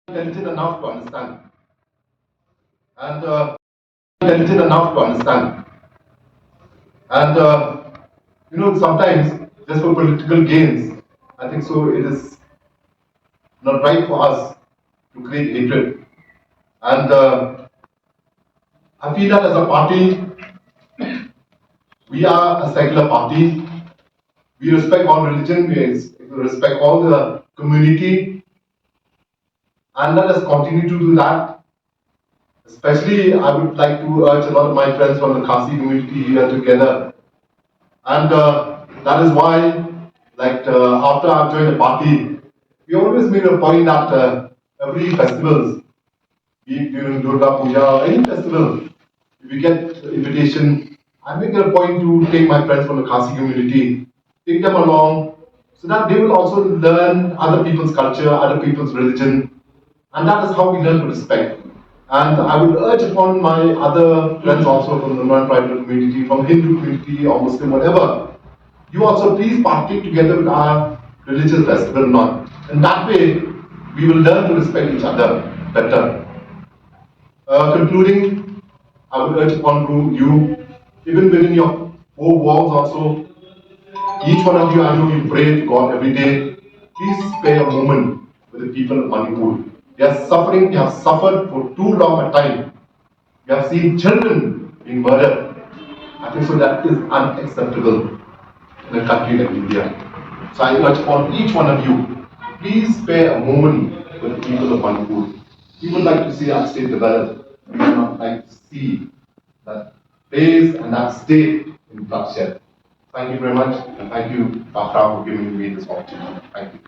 Intelligent enough to understand, and intelligent enough to understand, and sometimes just for political gains, I think so it is not right for us to create hatred, and I feel that as a party, we are a secular party. We respect all religion, we respect all the community, and let us continue to do that. Especially, I would like to urge a lot of my friends from the Khasi community here together. And that is why, after I've joined the party, we always make a point that every festival, be it during Durga Puja or any festival, if we get invitation, I make it a point to take my friends from the Khasi community, take them along, so that they will also learn other people's culture, other people's religion, and that is how we learn to respect. And I would urge upon my other friends also from the non-tribal community, from Hindu community or Muslim, whatever, you also please partake together with our religious festival month. In that way, we will learn to respect each other better. Concluding, I would urge upon you, even within your four walls also, each one of you, I know you pray to God every day, please spare a moment with the people of Manipur. They are suffering, they have suffered for too long a time. We have seen children being murdered. I think so that is unacceptable in a country like India. So I urge upon each one of you, please spare a moment with the people of Manipur. We would like to see our state develop. We would not like to see that place and that state in bloodshed. Thank you very much, and thank you, Kharkrang, for giving me this opportunity. Thank you.